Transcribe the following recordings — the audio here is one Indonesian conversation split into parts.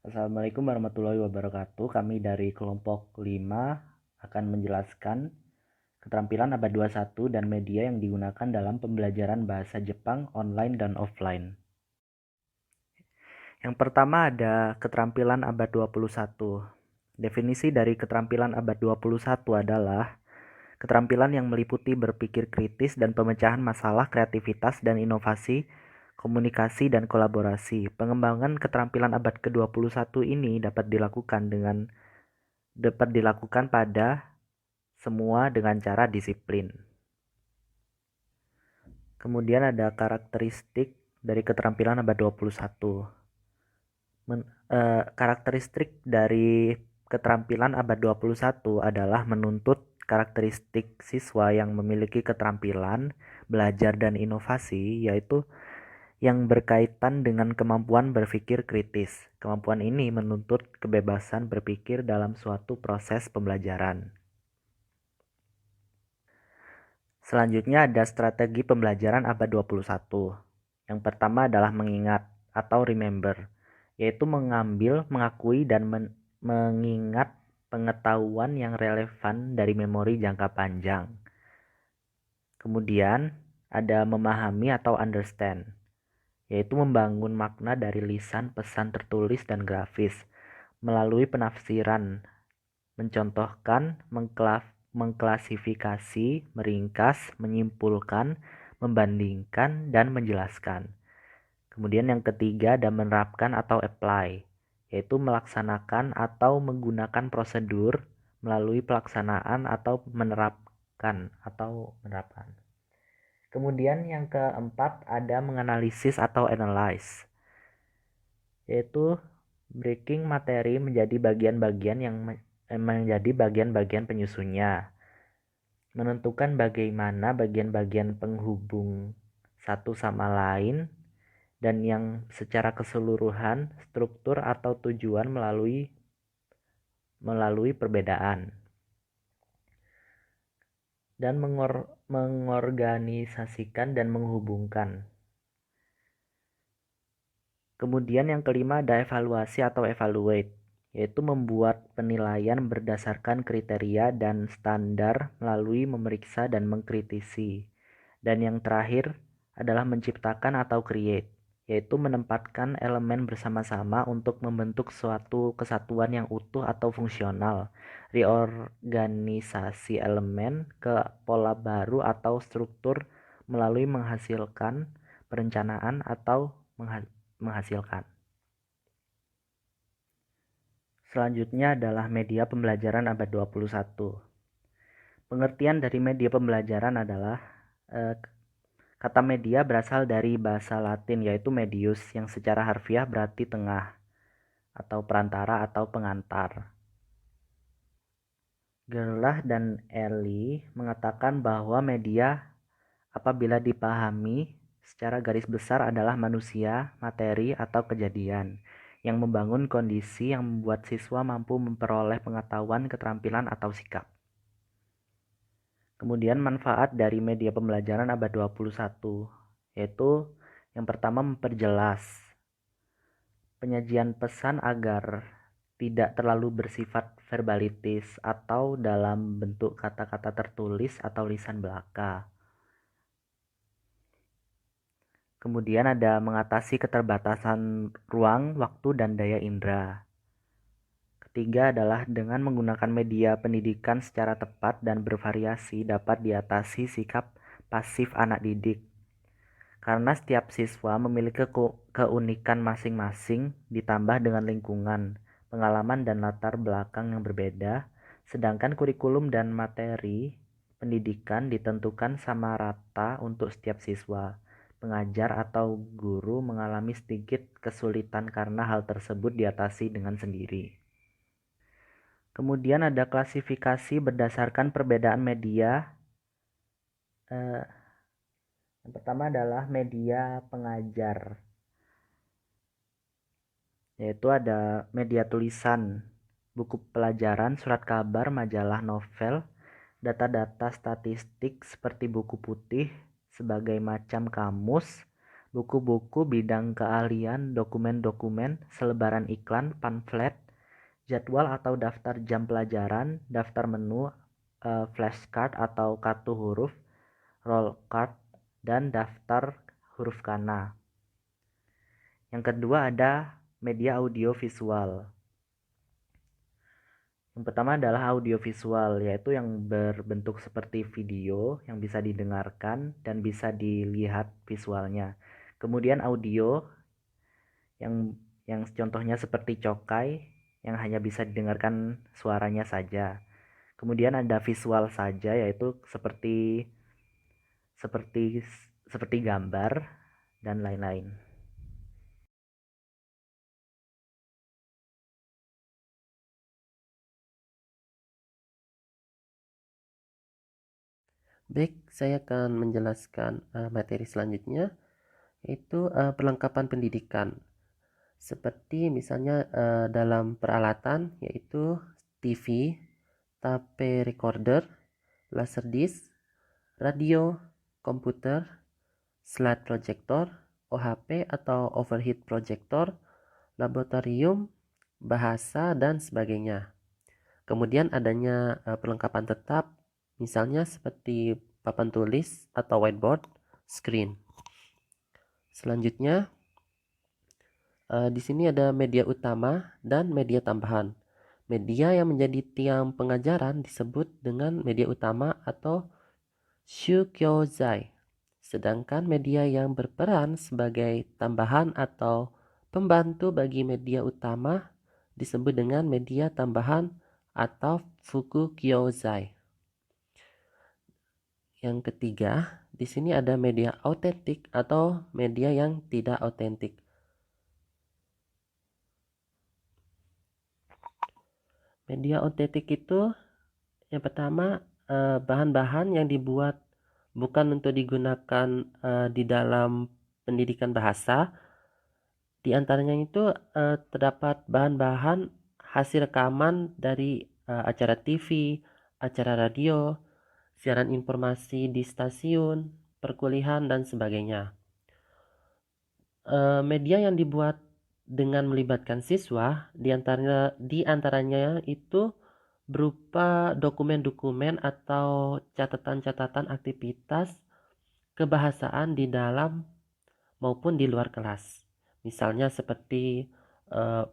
Assalamualaikum warahmatullahi wabarakatuh. Kami dari kelompok 5 akan menjelaskan keterampilan abad 21 dan media yang digunakan dalam pembelajaran bahasa Jepang online dan offline. Yang pertama ada keterampilan abad 21. Definisi dari keterampilan abad 21 adalah keterampilan yang meliputi berpikir kritis dan pemecahan masalah, kreativitas dan inovasi, komunikasi dan kolaborasi. Pengembangan keterampilan abad ke-21 ini dapat dilakukan pada semua dengan cara disiplin. Kemudian ada karakteristik dari keterampilan abad 21. Karakteristik dari keterampilan abad 21 adalah menuntut karakteristik siswa yang memiliki keterampilan belajar dan inovasi, yaitu yang berkaitan dengan kemampuan berpikir kritis. Kemampuan ini menuntut kebebasan berpikir dalam suatu proses pembelajaran. Selanjutnya ada strategi pembelajaran abad 21. Yang pertama adalah mengingat atau remember, yaitu mengambil, mengakui, dan mengingat pengetahuan yang relevan dari memori jangka panjang. Kemudian ada memahami atau understand, yaitu membangun makna dari lisan, pesan tertulis, dan grafis melalui penafsiran, mencontohkan, mengklasifikasi, meringkas, menyimpulkan, membandingkan, dan menjelaskan. Kemudian yang ketiga ada menerapkan atau apply, yaitu melaksanakan atau menggunakan prosedur melalui pelaksanaan atau menerapkan. Kemudian yang keempat ada menganalisis atau analyze, yaitu breaking materi menjadi bagian-bagian penyusunnya, menentukan bagaimana bagian-bagian penghubung satu sama lain, dan yang secara keseluruhan struktur atau tujuan melalui perbedaan, dan mengorganisasikan dan menghubungkan. Kemudian yang kelima ada evaluasi atau evaluate, yaitu membuat penilaian berdasarkan kriteria dan standar melalui memeriksa dan mengkritisi. Dan yang terakhir adalah menciptakan atau create, yaitu menempatkan elemen bersama-sama untuk membentuk suatu kesatuan yang utuh atau fungsional, reorganisasi elemen ke pola baru atau struktur melalui menghasilkan perencanaan atau menghasilkan. Selanjutnya adalah media pembelajaran abad 21. Pengertian dari media pembelajaran adalah kata media berasal dari bahasa Latin, yaitu medius, yang secara harfiah berarti tengah atau perantara atau pengantar. Gerlach dan Early mengatakan bahwa media apabila dipahami secara garis besar adalah manusia, materi, atau kejadian yang membangun kondisi yang membuat siswa mampu memperoleh pengetahuan, keterampilan, atau sikap. Kemudian manfaat dari media pembelajaran abad 21, yaitu yang pertama memperjelas penyajian pesan agar tidak terlalu bersifat verbalitis atau dalam bentuk kata-kata tertulis atau lisan belaka. Kemudian ada mengatasi keterbatasan ruang, waktu, dan daya indera. Ketiga adalah dengan menggunakan media pendidikan secara tepat dan bervariasi dapat diatasi sikap pasif anak didik. Karena setiap siswa memiliki keunikan masing-masing ditambah dengan lingkungan, pengalaman, dan latar belakang yang berbeda, sedangkan kurikulum dan materi pendidikan ditentukan sama rata untuk setiap siswa. Pengajar atau guru mengalami sedikit kesulitan karena hal tersebut diatasi dengan sendiri. Kemudian ada klasifikasi berdasarkan perbedaan media. Yang pertama adalah media pengajar, yaitu ada media tulisan, buku pelajaran, surat kabar, majalah, novel, data-data statistik seperti buku putih, sebagai macam kamus, buku-buku bidang keahlian, dokumen-dokumen, selebaran iklan, pamflet, jadwal atau daftar jam pelajaran, daftar menu, flashcard atau kartu huruf, roll card, dan daftar huruf kana. Yang kedua ada media audio visual. Yang pertama adalah audio visual, yaitu yang berbentuk seperti video yang bisa didengarkan dan bisa dilihat visualnya. Kemudian audio yang contohnya seperti cokai yang hanya bisa didengarkan suaranya saja. Kemudian ada visual saja, yaitu seperti seperti seperti gambar dan lain-lain. Baik, saya akan menjelaskan materi selanjutnya, yaitu perlengkapan pendidikan. Seperti misalnya dalam peralatan, yaitu TV, tape recorder, laserdisc, radio, komputer, slide projector, OHP atau overhead projector, laboratorium, bahasa, dan sebagainya. Kemudian adanya perlengkapan tetap, misalnya seperti papan tulis atau whiteboard, screen. Selanjutnya, di sini ada media utama dan media tambahan. Media yang menjadi tiang pengajaran disebut dengan media utama atau shukyozai. Sedangkan media yang berperan sebagai tambahan atau pembantu bagi media utama disebut dengan media tambahan atau fukukyozai. Yang ketiga, di sini ada media autentik atau media yang tidak autentik. Media autentik itu yang pertama bahan-bahan yang dibuat bukan untuk digunakan di dalam pendidikan bahasa. Di antaranya itu terdapat bahan-bahan hasil rekaman dari acara TV, acara radio, siaran informasi di stasiun, perkuliahan, dan sebagainya. Media yang dibuat dengan melibatkan siswa di antaranya itu berupa dokumen-dokumen atau catatan-catatan aktivitas kebahasaan di dalam maupun di luar kelas. Misalnya seperti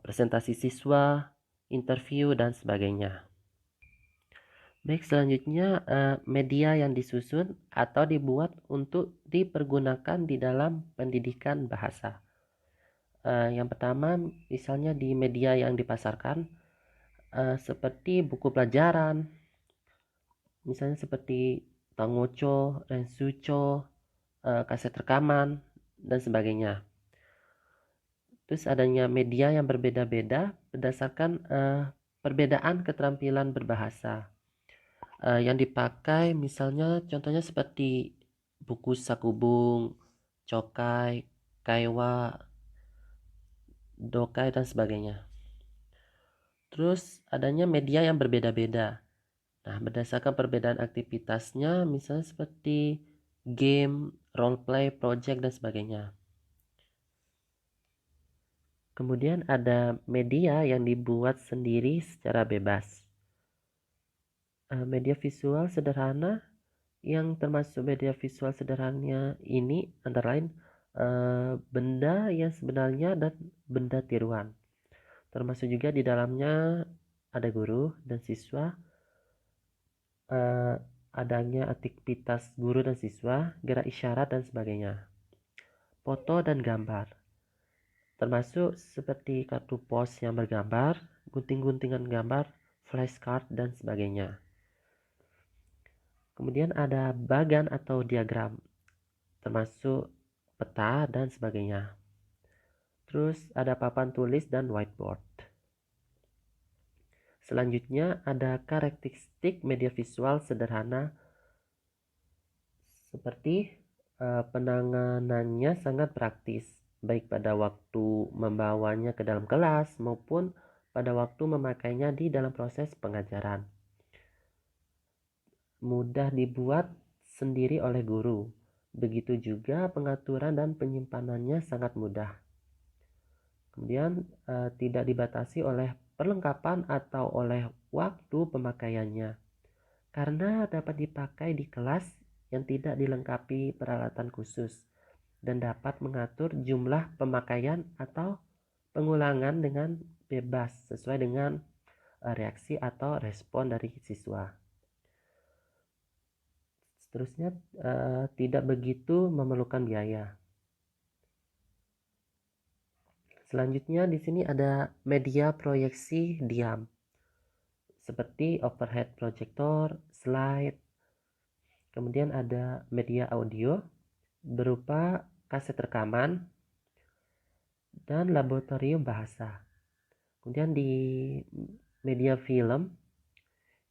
presentasi siswa, interview, dan sebagainya. Baik, selanjutnya media yang disusun atau dibuat untuk dipergunakan di dalam pendidikan bahasa. Yang pertama, misalnya di media yang dipasarkan, seperti buku pelajaran, misalnya seperti Tangocho, Rensucho, kaset rekaman, dan sebagainya. Terus adanya media yang berbeda-beda berdasarkan perbedaan keterampilan berbahasa. Yang dipakai misalnya contohnya seperti buku sakubung, cokai, kaiwa, dokai, dan sebagainya. Terus adanya media yang berbeda-beda. Nah, berdasarkan perbedaan aktivitasnya, misalnya seperti game, role play, project, dan sebagainya. Kemudian ada media yang dibuat sendiri secara bebas. Media visual sederhana yang termasuk media visual sederhananya ini antara lain benda yang sebenarnya dan benda tiruan. Termasuk juga di dalamnya ada guru dan siswa, adanya aktivitas guru dan siswa, gerak isyarat, dan sebagainya. Foto dan gambar, termasuk seperti kartu pos yang bergambar, gunting-guntingan gambar, flashcard, dan sebagainya. Kemudian ada bagan atau diagram, termasuk peta dan sebagainya. Terus ada papan tulis dan whiteboard. Selanjutnya ada karakteristik media visual sederhana seperti penanganannya sangat praktis, baik pada waktu membawanya ke dalam kelas maupun pada waktu memakainya di dalam proses pengajaran. Mudah dibuat sendiri oleh guru, Begitu juga pengaturan dan penyimpanannya sangat mudah. Kemudian tidak dibatasi oleh perlengkapan atau oleh waktu pemakaiannya, karena dapat dipakai di kelas yang tidak dilengkapi peralatan khusus dan dapat mengatur jumlah pemakaian atau pengulangan dengan bebas sesuai dengan reaksi atau respon dari siswa. Seterusnya, tidak begitu memerlukan biaya. Selanjutnya di sini ada media proyeksi diam seperti overhead projector, slide. Kemudian ada media audio berupa kaset rekaman dan laboratorium bahasa. Kemudian di media film,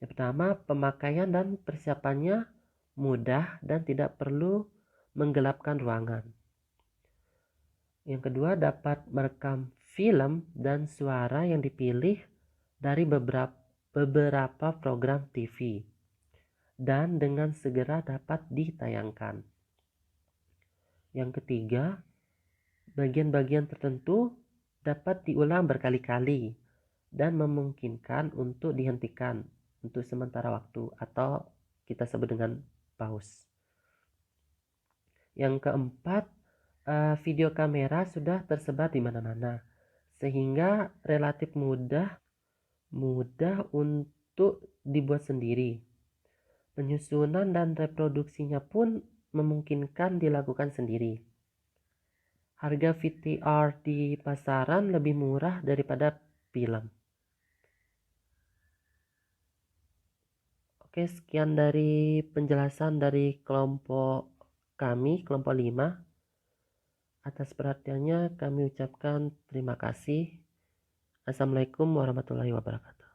yang pertama pemakaian dan persiapannya mudah dan tidak perlu menggelapkan ruangan. Yang kedua, dapat merekam film dan suara yang dipilih dari beberapa program TV dan dengan segera dapat ditayangkan. Yang ketiga, bagian-bagian tertentu dapat diulang berkali-kali dan memungkinkan untuk dihentikan untuk sementara waktu atau kita sebut dengan pause. Yang keempat, video kamera sudah tersebar di mana-mana sehingga relatif mudah untuk dibuat sendiri. Penyusunan dan reproduksinya pun memungkinkan dilakukan sendiri. Harga VTR di pasaran lebih murah daripada film. Oke, sekian dari penjelasan dari kelompok kami, kelompok 5. Atas perhatiannya kami ucapkan terima kasih. Assalamualaikum warahmatullahi wabarakatuh.